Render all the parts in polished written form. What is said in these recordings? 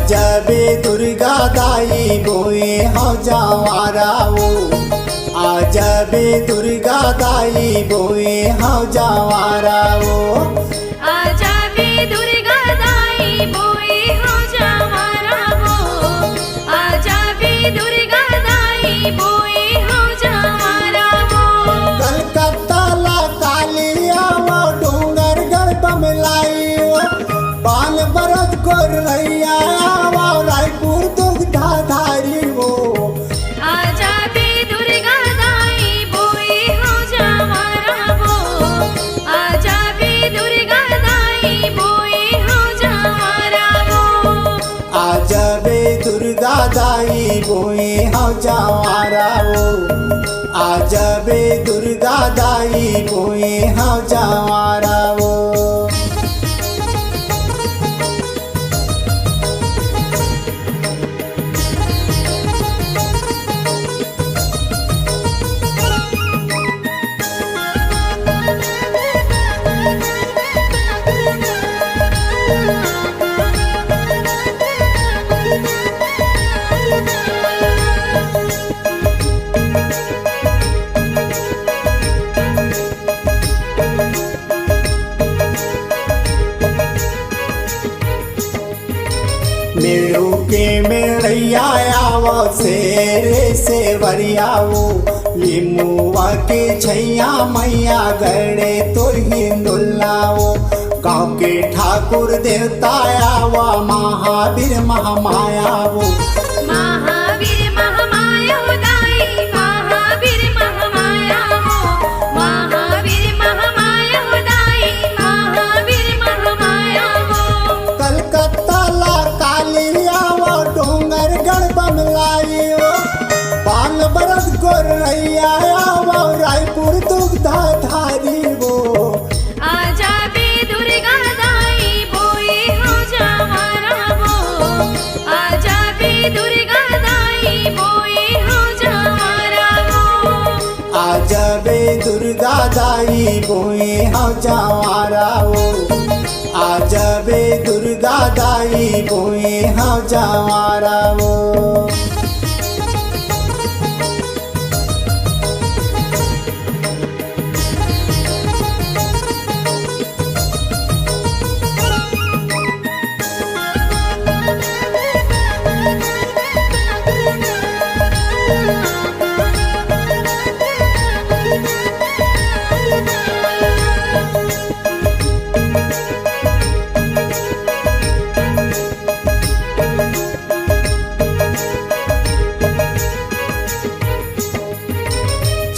आजबे दुर्गा दाई बोए हो जवारा वो, आजबे दुर्गा दाई बोए हो जवारा वो, आजबे दुर्गा दाई बोए हो जवारा वो, आजबे दुर्गा दाई बोए हो जवारा वो। कलकत्ता ला कालिया वो डूंगरगढ़ बमलाई वो, बाल बरत को रैया वो रायपुर दुग्धा धारी वो, आजबे दुर्गा दाई बोए हो जवारा वो, आजबे दुर्गा दाई बोए हो जवारा वो। आजबे दुर्गा दाई बोए हो जवारा वो, आजबे दुर्गा दाई बोए हो जवारा वो। मेरू के मेड़ैया वो शेरे से वरियावो, लिमुआ के छैया मैया गड़े तो हिंदुल्लाओ, गाँव के ठाकुर देवता आवा महावीर महामाया वो, महावीर महामाया हो दाई, महावीर महामाया हो, महावीर महामाया हो दाई, महावीर महामाया हो। कलकत्ता ला कालिया वो डूंगरगढ़ बमलाई वो, बाल बरस गोरैया वो रायपुर दुग्धा धारी वो, आजबे दुर्गा दाई बोए हो जवारा वो, आजबे दुर्गा दाई बोए हो जवारा वो। आजबे दुर्गा दाई बोए हो जवारा वो, आजबे दुर्गा दाई बोए हो जवारा वो।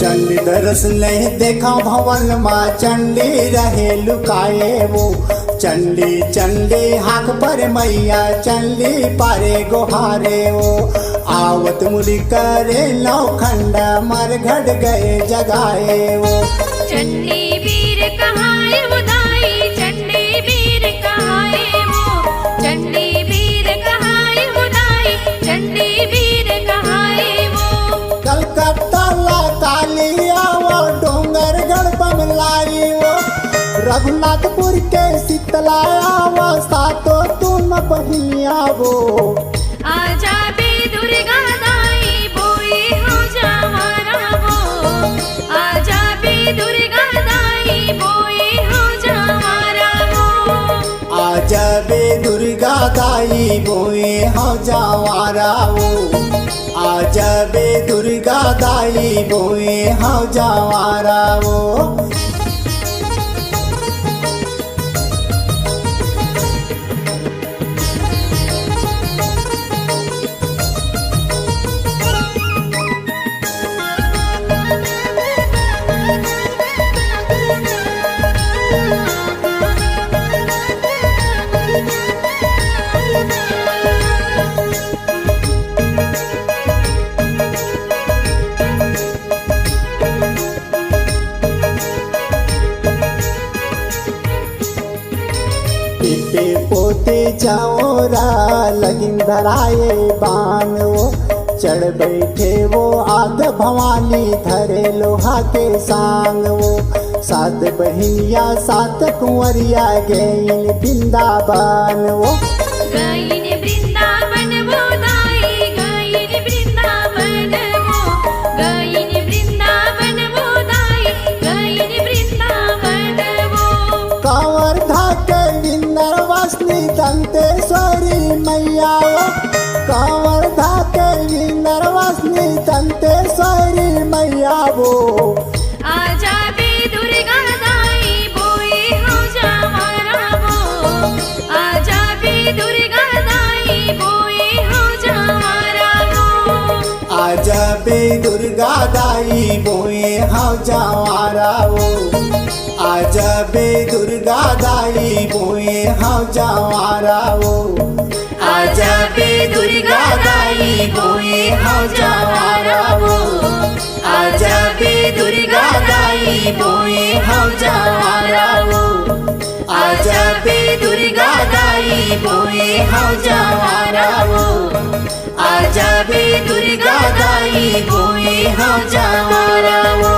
चंडी दरस नहीं देखा भवन माँ, चंडी रहे लुकाए वो, चंडी चंडी हाथ पर मैया, चंडी पारे गोहारे वो, आवत मुरी करे लौखंड मर घट गए जगाए वो, चंडी वीर कहाए वो दाई, चंडी वीर कहाए वो, चंडी वीर कहाए वो दाई, चंडी वीर कहाए वो। कलकत्ता ला कालिया वो डूंगरगढ़ बमलाई वो, रघुनाथपुर के शीतलाया वो, सातो तुम बहिया वो, आजबे दुर्गा दाई बोए हो जवारा वो, आजबे दुर्गा दाई बोए हो जवारा वो। आजबे दुर्गा दाई बोए हो जवारा वो, आजबे दुर्गा दाई बोए हो जवारा वो। पिपे पोते चौरा लगिन धराए बान वो, चढ़ बैठे वो आग भवानी धरे लोहा के सांग वो, सात बहिनिया सात कुंवरिया गईन वृंदावन वो, गईन वृंदावन दंतेश्वरी मैया वो कांवर धाके विंदरवासिनी दंतेश्वरी मैया वो आजा बे दुर्गा दाई बोए हो जवारा वो आजा बे दुर्गा दाई बोए हो जवारा वो आजा बे दुर्गा दाई बोए हाँ जवारा वो आजा बे दुर्गा दाई बोए हाँ जवारा वो आजा बे दुर्गा दाई बोए हाँ जवारा वो आजा बे दुर्गा दाई बोए हाँ जवारा वो आजा बे दुर्गा दाई बोए हाँ जवारा वो आजा बे दुर्गा दाई बोए हाँ जवारा वो।